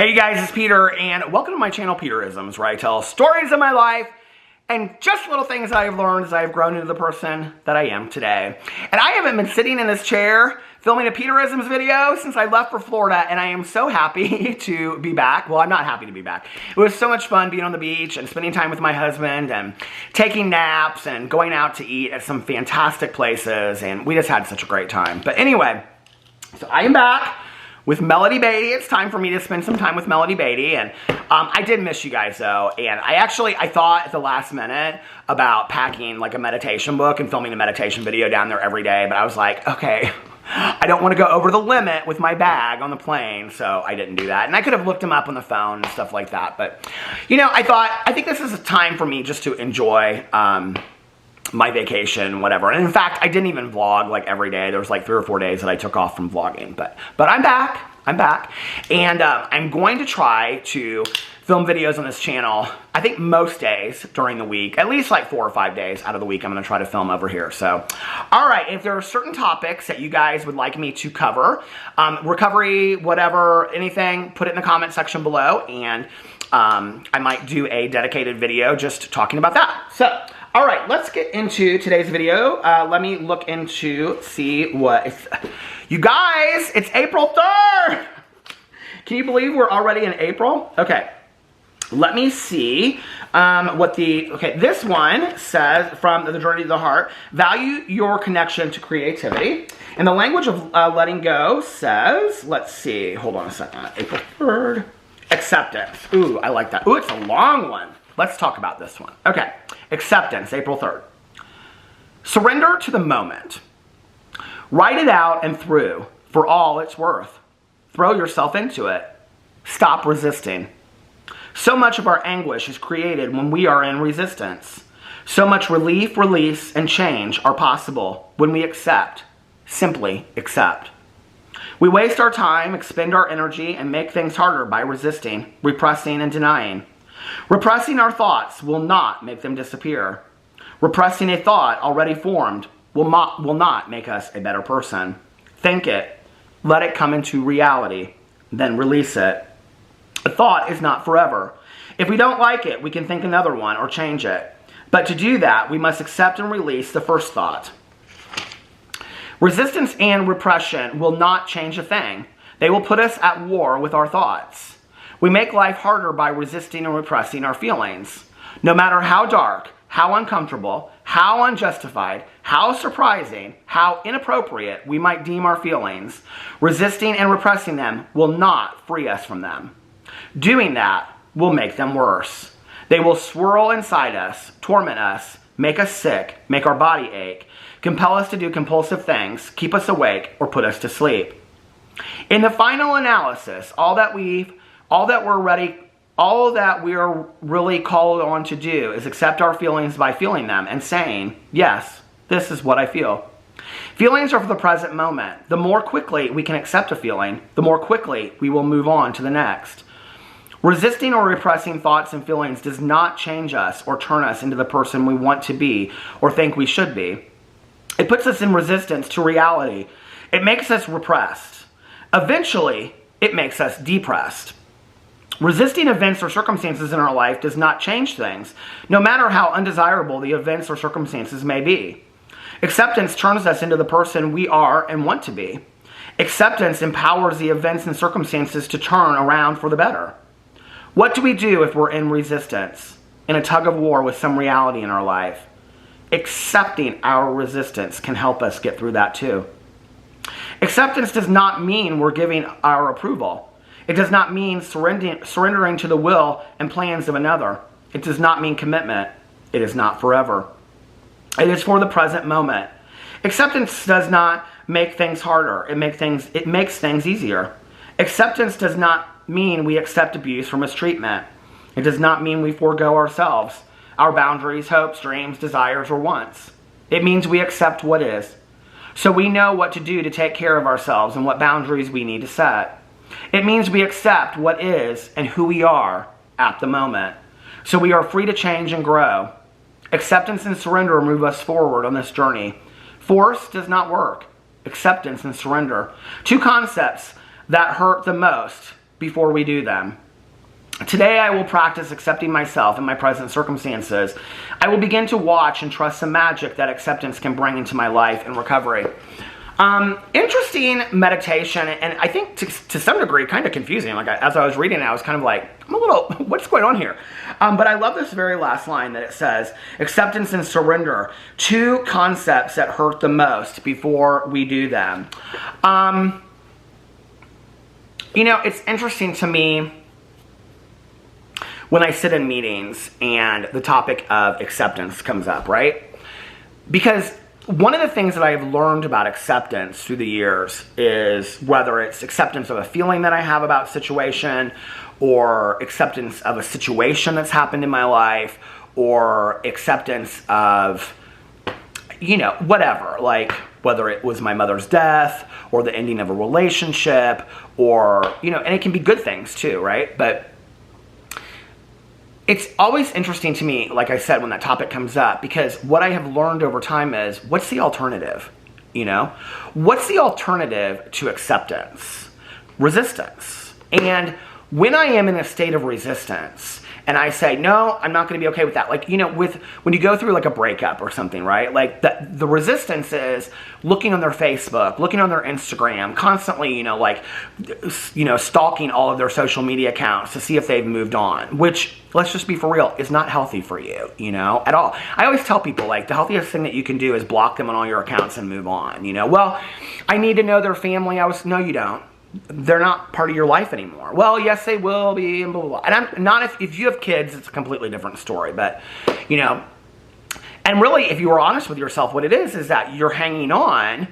Hey guys, it's Peter, and welcome to my channel, Peterisms, where I tell stories of my life and just little things I've learned as I've grown into the person that I am today. And I haven't been sitting in this chair filming a Peterisms video since I left for Florida, and I am so happy to be back. Well, I'm not happy to be back. It was so much fun being on the beach and spending time with my husband and taking naps and going out to eat at some fantastic places, and we just had such a great time. But anyway, so I am back with Melody Beatty. It's time for me to spend some time with Melody Beatty, and I did miss you guys though, and I thought at the last minute about packing like a meditation book and filming a meditation video down there every day, but I was like, okay, I don't want to go over the limit with my bag on the plane, so I didn't do that. And I could have looked him up on the phone and stuff like that, but you know, I think this is a time for me just to enjoy my vacation, whatever. And in fact, I didn't even vlog like every day. There was like 3 or 4 days that I took off from vlogging, but I'm back. I'm back, and I'm going to try to film videos on this channel, I think most days during the week, at least like 4 or 5 days out of the week. I'm going to try to film over here. So, all right, if there are certain topics that you guys would like me to cover, recovery, whatever, anything, put it in the comment section below, and I might do a dedicated video just talking about that. So, all right, let's get into today's video. Let me look into, see what, you guys, it's April 3rd. Can you believe we're already in April? Okay, let me see this one says, from The Journey to the Heart, value your connection to creativity. And the language of letting go says, let's see, hold on a second, April 3rd, acceptance. Ooh, I like that. Ooh, it's a long one. Let's talk about this one. Okay, acceptance, April 3rd. Surrender to the moment. Write it out and through for all it's worth. Throw yourself into it. Stop resisting. So much of our anguish is created when we are in resistance. So much relief, release, and change are possible when we accept. Simply accept. We waste our time, expend our energy, and make things harder by resisting, repressing, and denying. Repressing our thoughts will not make them disappear. Repressing a thought already formed will not make us a better person. Think it, let it come into reality, then release it. A thought is not forever. If we don't like it, we can think another one or change it. But to do that, we must accept and release the first thought. Resistance and repression will not change a thing. They will put us at war with our thoughts. We make life harder by resisting and repressing our feelings. No matter how dark, how uncomfortable, how unjustified, how surprising, how inappropriate we might deem our feelings, resisting and repressing them will not free us from them. Doing that will make them worse. They will swirl inside us, torment us, make us sick, make our body ache, compel us to do compulsive things, keep us awake, or put us to sleep. In the final analysis, all that we're really called on to do is accept our feelings by feeling them and saying, yes, this is what I feel. Feelings are for the present moment. The more quickly we can accept a feeling, the more quickly we will move on to the next. Resisting or repressing thoughts and feelings does not change us or turn us into the person we want to be or think we should be. It puts us in resistance to reality. It makes us repressed. Eventually, it makes us depressed. Resisting events or circumstances in our life does not change things, no matter how undesirable the events or circumstances may be. Acceptance turns us into the person we are and want to be. Acceptance empowers the events and circumstances to turn around for the better. What do we do if we're in resistance, in a tug of war with some reality in our life? Accepting our resistance can help us get through that too. Acceptance does not mean we're giving our approval. It does not mean surrendering to the will and plans of another. It does not mean commitment. It is not forever. It is for the present moment. Acceptance does not make things harder. It makes things easier. Acceptance does not mean we accept abuse or mistreatment. It does not mean we forego ourselves, our boundaries, hopes, dreams, desires, or wants. It means we accept what is. So we know what to do to take care of ourselves and what boundaries we need to set. It means we accept what is and who we are at the moment. So we are free to change and grow. Acceptance and surrender move us forward on this journey. Force does not work. Acceptance and surrender. Two concepts that hurt the most before we do them. Today I will practice accepting myself and my present circumstances. I will begin to watch and trust the magic that acceptance can bring into my life and recovery. Interesting meditation, and I think to some degree kind of confusing. Like as I was reading it, I was kind of like, I'm a little, what's going on here? But I love this very last line that it says, acceptance and surrender, two concepts that hurt the most before we do them. You know, it's interesting to me when I sit in meetings and the topic of acceptance comes up, right? Because one of the things that I have learned about acceptance through the years is whether it's acceptance of a feeling that I have about a situation, or acceptance of a situation that's happened in my life, or acceptance of, you know, whatever, like whether it was my mother's death or the ending of a relationship, or, you know, and it can be good things too, right? But it's always interesting to me, like I said, when that topic comes up, because what I have learned over time is, what's the alternative? You know? What's the alternative to acceptance? Resistance. And when I am in a state of resistance, and I say, no, I'm not going to be okay with that. Like, you know, when you go through like a breakup or something, right? Like the resistance is looking on their Facebook, looking on their Instagram, constantly, you know, like, you know, stalking all of their social media accounts to see if they've moved on, which, let's just be for real, is not healthy for you, you know, at all. I always tell people, like, the healthiest thing that you can do is block them on all your accounts and move on, you know. Well, I need to know their family. No, you don't. They're not part of your life anymore. Well, yes, they will be, and blah, blah, blah. And I'm not, if you have kids, it's a completely different story. But, you know, and really, if you were honest with yourself, what it is that you're hanging on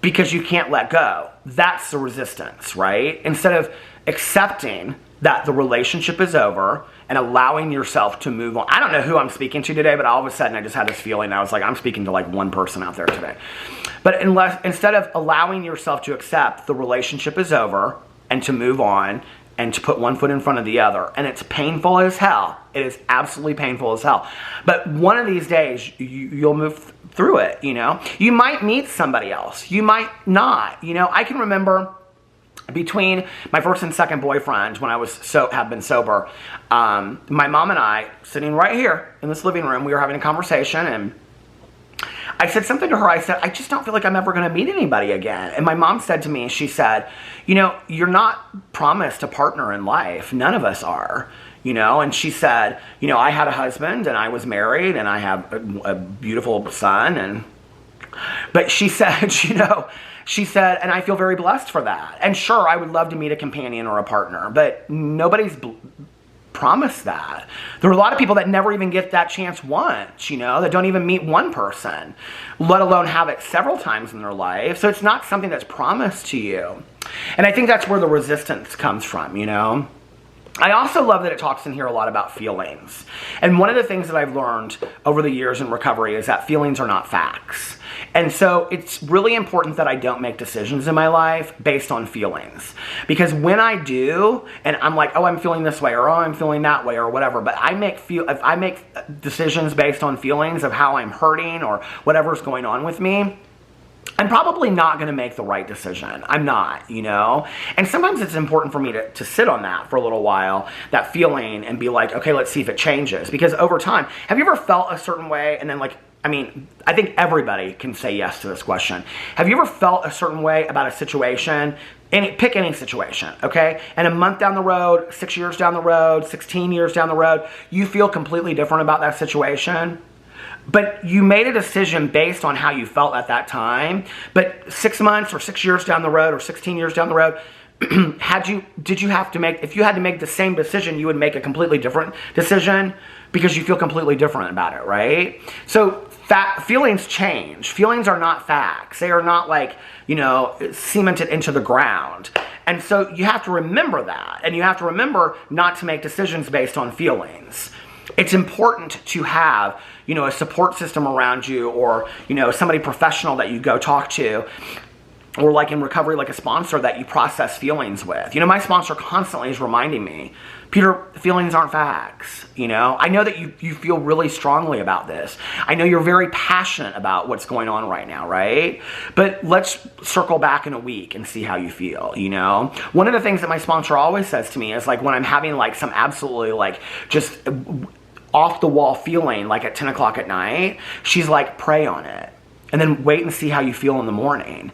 because you can't let go. That's the resistance, right? Instead of accepting that the relationship is over and allowing yourself to move on. I don't know who I'm speaking to today, but all of a sudden I just had this feeling. I was like, I'm speaking to like one person out there today. But instead of allowing yourself to accept the relationship is over and to move on and to put one foot in front of the other, and it's painful as hell. It is absolutely painful as hell. But one of these days, you'll move through it, you know? You might meet somebody else. You might not. You know, I can remember between my first and second boyfriend, when I was have been sober, my mom and I, sitting right here in this living room, we were having a conversation, and I said something to her. I said, I just don't feel like I'm ever going to meet anybody again. And my mom said to me, she said, you know, you're not promised a partner in life. None of us are, you know. And she said, you know, I had a husband and I was married and I have a beautiful son. But she said, you know, she said, and I feel very blessed for that. And sure, I would love to meet a companion or a partner, but nobody's promised that. There are a lot of people that never even get that chance once, you know, that don't even meet one person, let alone have it several times in their life. So it's not something that's promised to you. And I think that's where the resistance comes from, you know. I also love that it talks in here a lot about feelings. And one of the things that I've learned over the years in recovery is that feelings are not facts. And so it's really important that I don't make decisions in my life based on feelings. Because when I do, and I'm like, oh, I'm feeling this way, or oh, I'm feeling that way, or whatever, but if I make decisions based on feelings of how I'm hurting or whatever's going on with me, I'm probably not going to make the right decision. I'm not, you know? And sometimes it's important for me to sit on that for a little while, that feeling, and be like, okay, let's see if it changes. Because over time, have you ever felt a certain way and then like, I mean, I think everybody can say yes to this question. Have you ever felt a certain way about a situation? Pick any situation, okay? And a month down the road, 6 years down the road, 16 years down the road, you feel completely different about that situation. But you made a decision based on how you felt at that time. But 6 months or 6 years down the road or 16 years down the road, if you had to make the same decision, you would make a completely different decision because you feel completely different about it, right? So feelings change. Feelings are not facts. They are not like, you know, cemented into the ground. And so you have to remember that. And you have to remember not to make decisions based on feelings. It's important to have, you know, a support system around you, or, you know, somebody professional that you go talk to. or like in recovery, like a sponsor that you process feelings with. You know, my sponsor constantly is reminding me, Peter, feelings aren't facts. You know, I know that you feel really strongly about this. I know you're very passionate about what's going on right now, right? But let's circle back in a week and see how you feel, you know? One of the things that my sponsor always says to me is like when I'm having like some absolutely like just off the wall feeling like at 10 o'clock at night, she's like, pray on it and then wait and see how you feel in the morning.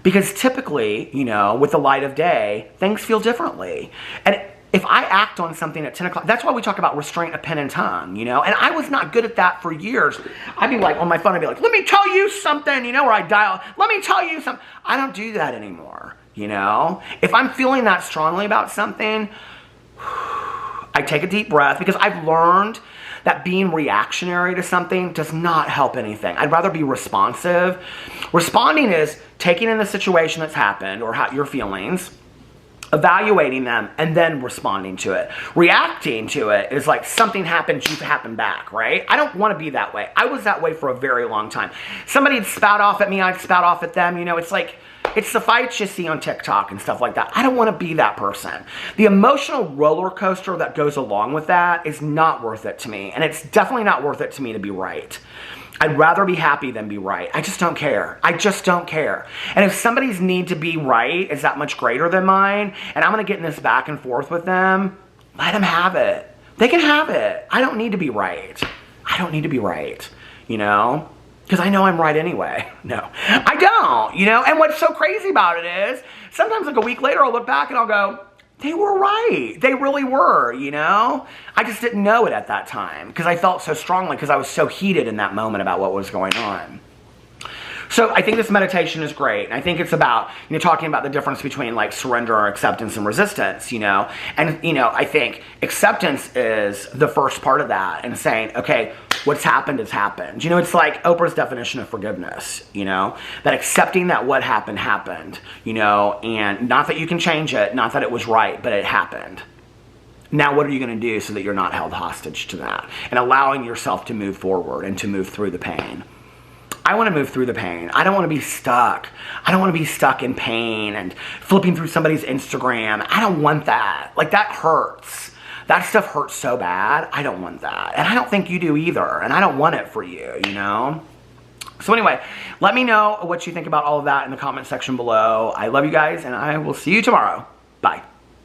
Because typically, you know, with the light of day, things feel differently. And if I act on something at 10 o'clock, that's why we talk about restraint of pen and tongue, you know? And I was not good at that for years. I'd be like, on my phone, I'd be like, let me tell you something, you know, or I dial, let me tell you something. I don't do that anymore, you know? If I'm feeling that strongly about something, I take a deep breath because I've learned that being reactionary to something does not help anything. I'd rather be responsive. Responding is taking in the situation that's happened or your feelings, evaluating them, and then responding to it. Reacting to it is like something happens, you happen back, right? I don't want to be that way. I was that way for a very long time. Somebody'd spout off at me, I'd spout off at them. You know, it's like, it's the fights you see on TikTok and stuff like that. I don't want to be that person. The emotional roller coaster that goes along with that is not worth it to me. And it's definitely not worth it to me to be right. I'd rather be happy than be right. I just don't care. I just don't care. And if somebody's need to be right is that much greater than mine, and I'm going to get in this back and forth with them, let them have it. They can have it. I don't need to be right. I don't need to be right, you know? Because I know I'm right anyway. No, I don't, you know? And what's so crazy about it is, sometimes like a week later, I'll look back and I'll go, they were right. They really were, you know? I just didn't know it at that time because I felt so strongly because I was so heated in that moment about what was going on. So I think this meditation is great. And I think it's about, you know, talking about the difference between like surrender or acceptance and resistance, you know? And, you know, I think acceptance is the first part of that and saying, okay, what's happened has happened. You know, it's like Oprah's definition of forgiveness, you know? That accepting that what happened, happened, you know? And not that you can change it, not that it was right, but it happened. Now what are you going to do so that you're not held hostage to that? And allowing yourself to move forward and to move through the pain. I want to move through the pain. I don't want to be stuck. I don't want to be stuck in pain and flipping through somebody's Instagram. I don't want that. Like, that hurts. That stuff hurts so bad. I don't want that. And I don't think you do either. And I don't want it for you, you know? So anyway, let me know what you think about all of that in the comment section below. I love you guys, and I will see you tomorrow. Bye.